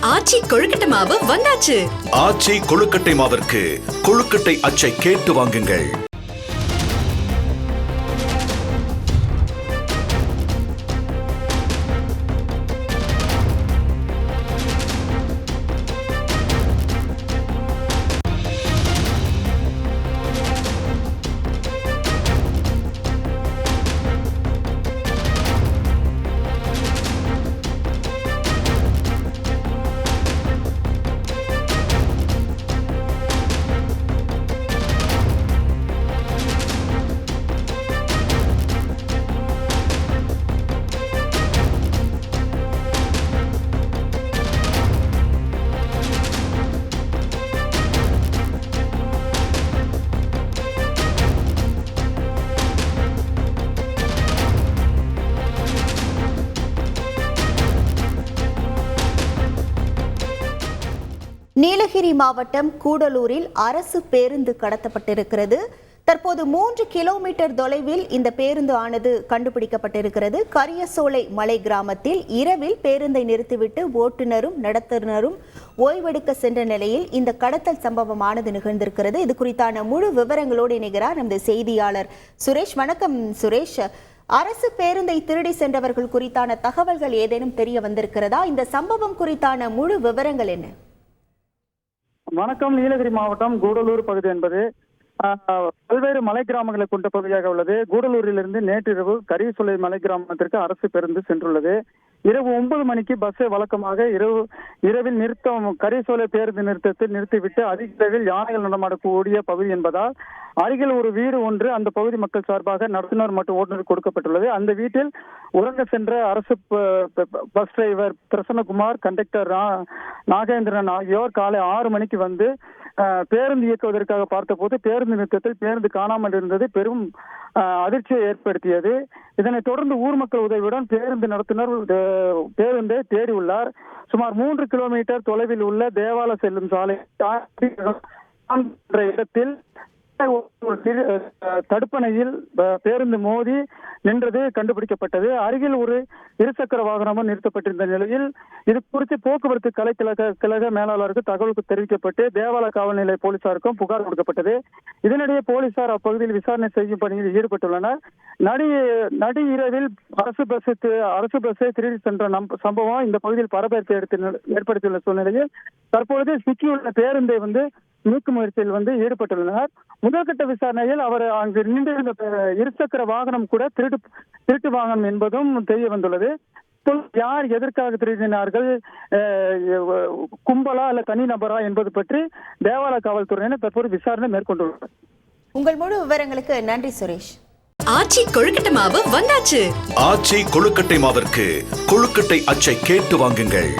ஆச்சி கொழுக்கட்டை மாவு வந்தாச்சு. ஆச்சி கொழுக்கட்டை மாவிற்கு கொழுக்கட்டை அச்சை கேட்டு வாங்குங்கள். நீலகிரி மாவட்டம் கூடலூரில் அரசு பேருந்து கடத்தப்பட்டிருக்கிறது. தற்போது 3 கிலோமீட்டர் தொலைவில் இந்த பேருந்து ஆனது கண்டுபிடிக்கப்பட்டிருக்கிறது. கரியசோலை மலை கிராமத்தில் இரவில் பேருந்தை நிறுத்திவிட்டு ஓட்டுநரும் நடத்துனரும் ஓய்வெடுக்க சென்ற நிலையில் இந்த கடத்தல் சம்பவமானது நிகழ்ந்திருக்கிறது. இது குறித்தான முழு விவரங்களோடு இணைகிறார் நமது செய்தியாளர் சுரேஷ். வணக்கம் சுரேஷ். அரசு பேருந்தை திருடி சென்றவர்கள் குறித்தான தகவல்கள் ஏதேனும் தெரிய வந்திருக்கிறதா? இந்த சம்பவம் குறித்தான முழு விவரங்கள் என்ன? வணக்கம். நீலகிரி மாவட்டம் கூடலூர் பகுதி என்பது பல்வேறு மலை கிராமங்களை கொண்ட பகுதியாக உள்ளது. கூடலூரிலிருந்து நேற்றிரவு கரியசோலை மலை கிராமத்திற்கு அரசு பேருந்து சென்றுள்ளது. இரவு 9 மணிக்கு பஸ்ஸை வழக்கமாக இரவில் கரியசோலை பேருந்து நிறுத்தத்தில் நிறுத்திவிட்டு அதிக அளவில் யானைகள் நடமாடக்கூடிய பகுதி என்பதால் அருகில் ஒரு வீடு ஒன்று அந்த பகுதி மக்கள் சார்பாக நடத்துனர் மற்றும் ஓட்டுநர் கொடுக்கப்பட்டுள்ளது. அந்த வீட்டில் உறங்க சென்ற அரசு bus driver Prasannakumar, conductor Nagendran ஆகியோர் காலை 6 மணிக்கு வந்து பேருந்து இயக்குவதற்காக பார்த்தபோது பேருந்து நிறுத்தத்தில் பேருந்து காணாமல் இருந்தது பெரும் அதிர்ச்சியை ஏற்படுத்தியது. இதனைத் தொடர்ந்து ஊர் மக்கள் உதவியுடன் பேருந்து நடத்துனர் பேருந்தை தேடி உள்ளார். சுமார் 3 கிலோமீட்டர் தொலைவில் உள்ள தேவாலய செல்லும் சாலை இடத்தில் தடுப்பணையில் பேருந்து மோதி நின்றது கண்டுபிடிக்கப்பட்டது. அருகில் ஒரு இருசக்கர வாகனமும் நிறுத்தப்பட்டிருந்த நிலையில் இது குறித்து போக்குவரத்து கழக மேலாளருக்கு தகவலுக்கு தெரிவிக்கப்பட்டு தேவாலய காவல் நிலைய போலீசாருக்கும் புகார் கொடுக்கப்பட்டது. இதனிடையே போலீசார் அப்பகுதியில் விசாரணை செய்யும் பணியில் ஈடுபட்டுள்ளனர். நடு இரவில் அரசு பஸ்ஸை திருடி சென்ற சம்பவம் இந்த பகுதியில் பரபரப்பை ஏற்படுத்தியுள்ள சூழ்நிலையில் தற்பொழுது சிக்கியுள்ள பேருந்தை மீட்கும் முயற்சியில் ஈடுபட்டுள்ளனர். முதல்கட்ட விசாரணையில் அவர் அங்கு நின்றிருந்த இருசக்கர வாகனம் கூட திருட்டு வாகனம் என்பதும் தெரிய வந்துள்ளது. யார் எதற்காக திருடினார்கள், கும்பலா அல்ல தனி நபரா என்பது பற்றி தேவாலய காவல்துறையினர் தற்போது விசாரணை மேற்கொண்டுள்ளனர். உங்கள் முழு விவரங்களுக்கு நன்றி சுரேஷ். ஆச்சி கொழுக்கட்டை மாவு வந்தாச்சு. ஆச்சி கொழுக்கட்டை மாவிற்கு கொழுக்கட்டை அச்சை கேட்டு வாங்குங்கள்.